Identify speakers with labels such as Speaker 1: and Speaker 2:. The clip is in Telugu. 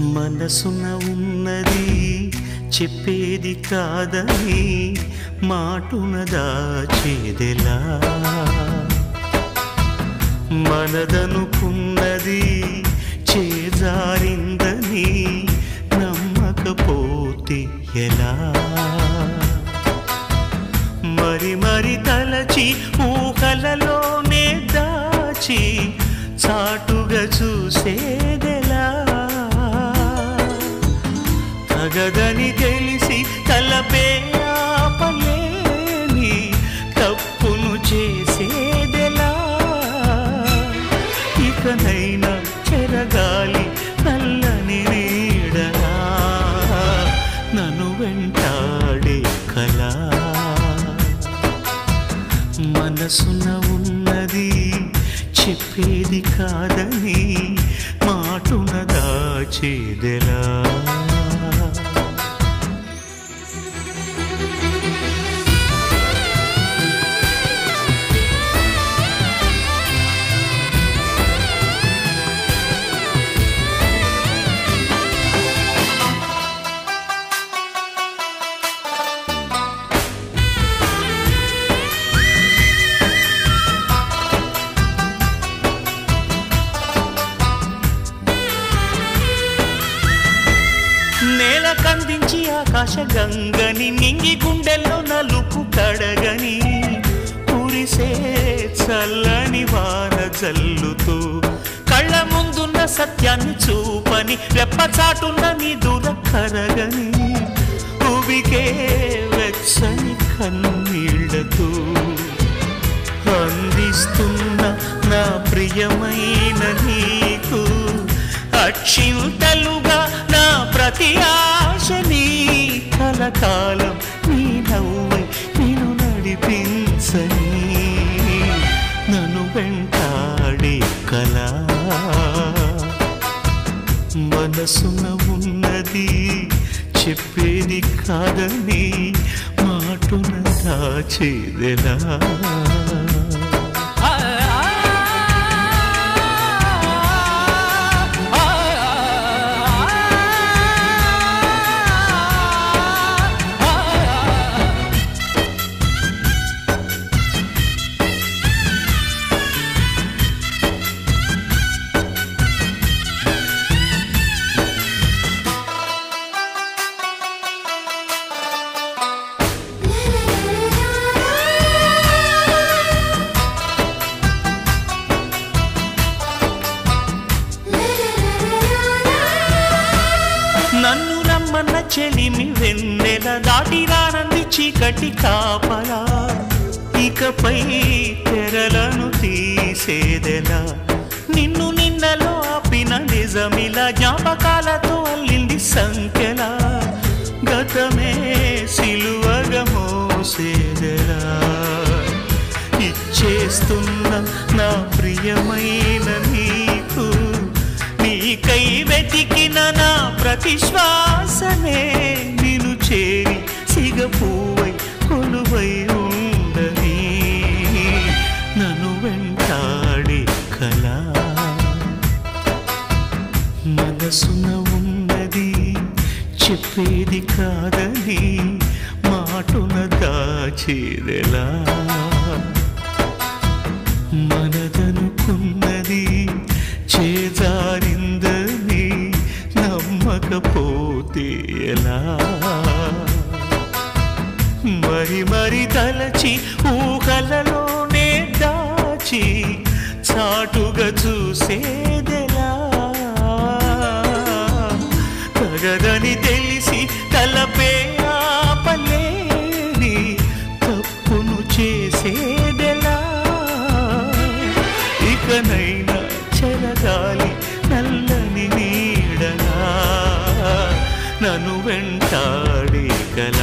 Speaker 1: మనసున ఉన్నది చెప్పేది కాదని మాటున దాచేదెలా మనదనుకున్నది చేజారిందని నమ్మకపోతే ఎలా మరి మరి తలచి ఊహలలోనే దాచి చాటుగా చూసేదెలా తగదని తెలిసి తలపే ఆపలేని తప్పును చేసేదెలా ఇకనైనా చెరగాలి నల్లని నీడలా నన్ను వెంటాడే కళ మనసున ఉన్నది చెప్పేది కాదని మాటున దాచేదెలా నేల కందించి ఆకాశ గంగని నింగి గుండెల్లో నలుపు కడగని కురిసే చల్లని వాన జల్లుతూ కళ్ళ ముందున్న సత్యాన్ని చూపని రెప్పచాటున్న నీ దూర కరగని ఉబికే వెచ్చని కన్నీళ్లతో అందిస్తున్న నా ప్రియమైన నీకు అక్షింతలుగా నా ప్రతి ఆశని కలకాలం నీ నవ్వై నేను నడిపించని నన్ను వెంటాడే కళ మనసున ఉన్నది చెప్పేది కాదని మాటున దాచేదెలా నన్ను రమ్మన్న చెలిమి వెన్నెల దాటి రానంది చీకటి కాపలా ఇకపై తెరలను తీసేదెలా నిన్ను నిన్నలో ఆపిన నిజమిలా జ్ఞాపకాలతో అల్లింది సంఖ్యలా గతమే సిలువగా మోసేదెలా ఇచ్చేస్తున్న నా ప్రియమైన నీకు నీకై వెతికిన నా ప్రతి శ్వాసనే నిన్ను చేరి సిగపువ్వై కొలువై ఉండని నన్ను వెంటాడే కళ మనసున ఉన్నది చెప్పేది కాదని మాటున దాచేదెలా మనదనుకున్నది చేజారిందని నమ్మకపోతే ఎలా మరి మరి తలచి ఊహలలోనే దాచి చాటుగా చూసేదెలా తగదని తెలిసి తలపే ఆపలేని తప్పును చేసేదెలా ఇకనైనా చెరగాలి నల్లని నీడలా నన్ను వెంటాడే కళ